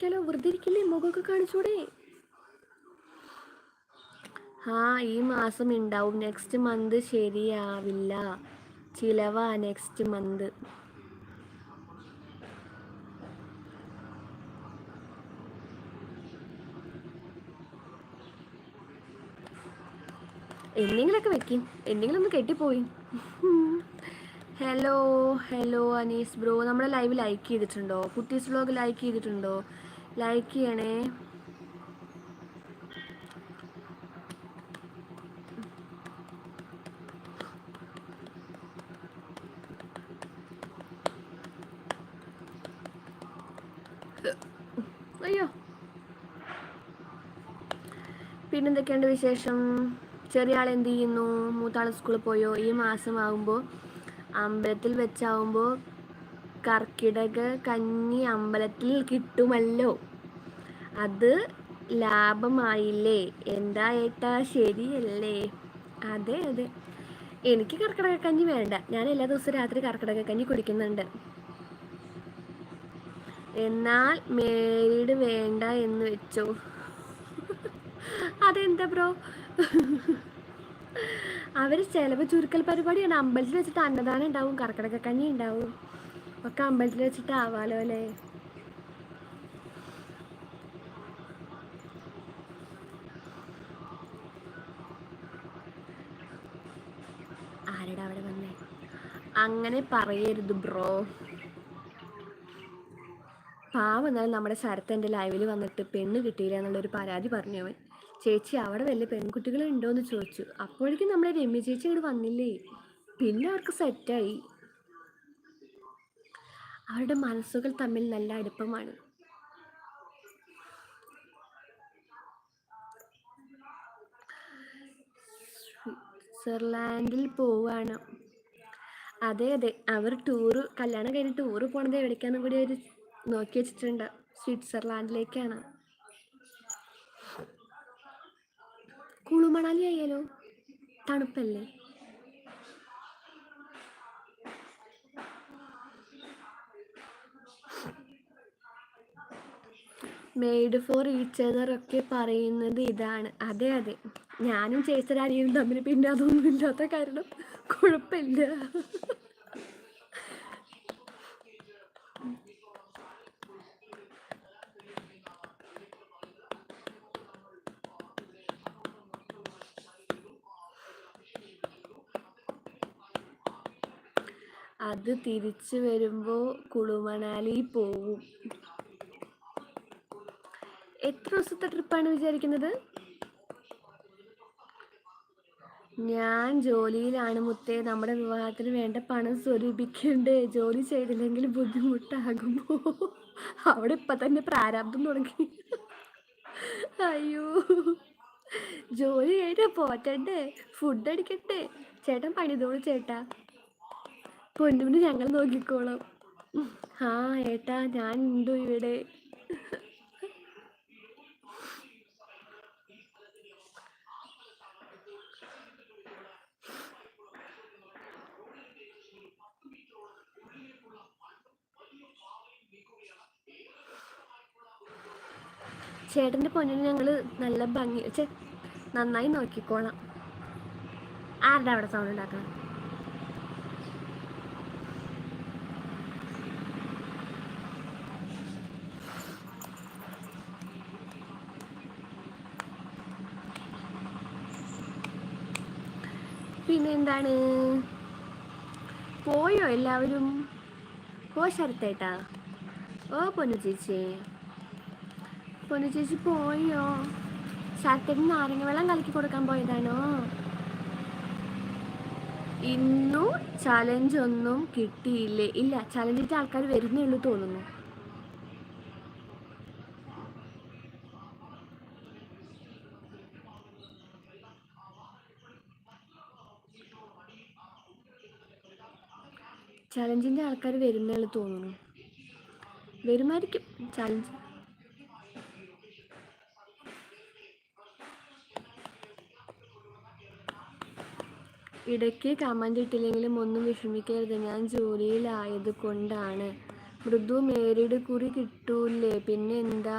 വെറുതെ ഇരിക്കില്ലേ, മുഖമൊക്കെ കാണിച്ചൂടെ? ഈ മാസം ഉണ്ടാവും, നെക്സ്റ്റ് മന്ത് ശരിയാവില്ല, ചിലവാ നെക്സ്റ്റ് മന്ത്. എന്തെങ്കിലുമൊക്കെ വെക്കും, എന്തെങ്കിലും ഒന്ന് കെട്ടിപ്പോയി. ഹലോ ഹലോ അനീസ് ബ്രോ, നമ്മുടെ ലൈവ് ലൈക്ക് ചെയ്തിട്ടുണ്ടോ? കുട്ടീസ് വ്ലോഗ് ലൈക്ക് ചെയ്തിട്ടുണ്ടോ? ലൈക്ക് ചെയ്യണേ. അയ്യോ, പിന്നെന്തൊക്കെയുണ്ട് വിശേഷം? ചെറിയ ആൾ എന്ത് ചെയ്യുന്നു? മൂത്താൾ സ്കൂളിൽ പോയോ? ഈ മാസമാകുമ്പോൾ അമ്പലത്തിൽ വെച്ചാവുമ്പോൾ കർക്കിടക കഞ്ഞി അമ്പലത്തിൽ കിട്ടുമല്ലോ, അത് ലാഭമായില്ലേ? എന്താ ഏട്ടാ, ശരിയല്ലേ? അതെ അതെ, എനിക്ക് കർക്കിടക കഞ്ഞി വേണ്ട, ഞാൻ എല്ലാ ദിവസവും രാത്രി കർക്കിടക കഞ്ഞി കുടിക്കുന്നുണ്ട്. എന്നാൽ മേരീഡ് വേണ്ട എന്ന് വെച്ചോ? അതെന്താ ബ്രോ? അവർ ചിലവ് ചുരുക്കൽ പരിപാടിയാണ്. അമ്പലത്തിൽ വെച്ചിട്ട് അന്നദാനം ഉണ്ടാവും, കർക്കിടക കഞ്ഞി ഉണ്ടാവും, ഒക്കെ അമ്പലത്തിൽ വെച്ചിട്ട് ആവാലോ അല്ലേ? ആരുടെ അവിടെ വന്നേ? അങ്ങനെ പറയരുത് ബ്രോ. പാവം, എന്നാലും നമ്മുടെ ശരത്ത് എൻ്റെ ലൈവിൽ വന്നിട്ട് പെണ്ണ് കിട്ടിയില്ല എന്നുള്ളൊരു പരാതി പറഞ്ഞവൻ. ചേച്ചി അവിടെ വലിയ പെൺകുട്ടികളുണ്ടോ എന്ന് ചോദിച്ചു. അപ്പോഴേക്കും നമ്മളെ രമ്യ ചേച്ചി ഇവിടെ വന്നില്ലേ, പിന്നെ അവർക്ക് സെറ്റായി. അവരുടെ മനസ്സുകൾ തമ്മിൽ നല്ല അടുപ്പമാണ്. സ്വിറ്റ്സർലാൻഡിൽ പോവാണ്. അതെ അതെ, അവർ ടൂറ്, കല്യാണം കഴിഞ്ഞ് ടൂറ് പോണത് എവിടേക്കാന്നും കൂടി അവർ നോക്കി വെച്ചിട്ടുണ്ട്. സ്വിറ്റ്സർലാൻഡിലേക്കാണ്. കുളുമണാലി ആയാലോ? തണുപ്പല്ലേ? മെയ്ഡ് ഫോർ ഈച്ച് അതർ ഒക്കെ പറയുന്നത് ഇതാണ്. അതെ അതെ, ഞാനും ചേച്ചരാനിയും തമ്മിൽ പിന്നെ അതൊന്നും ഇല്ലാത്ത കാരണം കുഴപ്പമില്ല. അത് തിരിച്ചു വരുമ്പോൾ കുളുമണാലി പോവും. എത്ര ദിവസത്തെ ട്രിപ്പാണ് വിചാരിക്കുന്നത്? ഞാൻ ജോലിയിലാണ് മുത്തേ, നമ്മുടെ വിവാഹത്തിന് വേണ്ട പണം സ്വരൂപിക്കണ്ടേ? ജോലി ചെയ്തില്ലെങ്കിൽ ബുദ്ധിമുട്ടാകുമോ? അവിടെ ഇപ്പം തന്നെ പ്രാരാബ്ദം തുടങ്ങി. അയ്യോ, ജോലി കഴിഞ്ഞാൽ പോറ്റണ്ടേ, ഫുഡ് അടിക്കട്ടെ. ചേട്ടൻ പണിതോളൂ ചേട്ടാ, പൊന്നുവിന് ഞങ്ങൾ നോക്കിക്കോളാം. ഏട്ടാ, ഞാൻ ഉണ്ട് ഇവിടെ. ചേട്ടൻ്റെ പൊന്നിന് ഞങ്ങൾ നല്ല ഭംഗി നന്നായി നോക്കിക്കോളാം. ആരുടെ അവിടെ സൗണ്ട് ഉണ്ടാക്കണം? പിന്നെ എന്താണ്, പോയോ എല്ലാവരും? ശരത്തേട്ടാ, പൊന്നു ചേച്ചി പോയോ? ശരത്തേട്ടന് നാരങ്ങ വെള്ളം കലക്കി കൊടുക്കാൻ പോയതാണോ? ഇന്നു ചലഞ്ച് ഒന്നും കിട്ടിയില്ലേ? ഇല്ല, ചലഞ്ചിട്ട് ആൾക്കാർ വരുന്നേ ഉള്ളൂ തോന്നുന്നു. ചലഞ്ചിൻ്റെ ആൾക്കാർ വരുന്നേ ഉള്ളൂ തോന്നുന്നു. വരുമായിരിക്കും ചലഞ്ച്. ഇടയ്ക്ക് കമൻ്റ് ഇട്ടില്ലെങ്കിലും ഒന്നും വിഷമിക്കരുത്, ഞാൻ ജോലിയിലായത് കൊണ്ടാണ്. മൃദു മേരിയുടെ കുറി കിട്ടൂലേ പിന്നെ എന്താ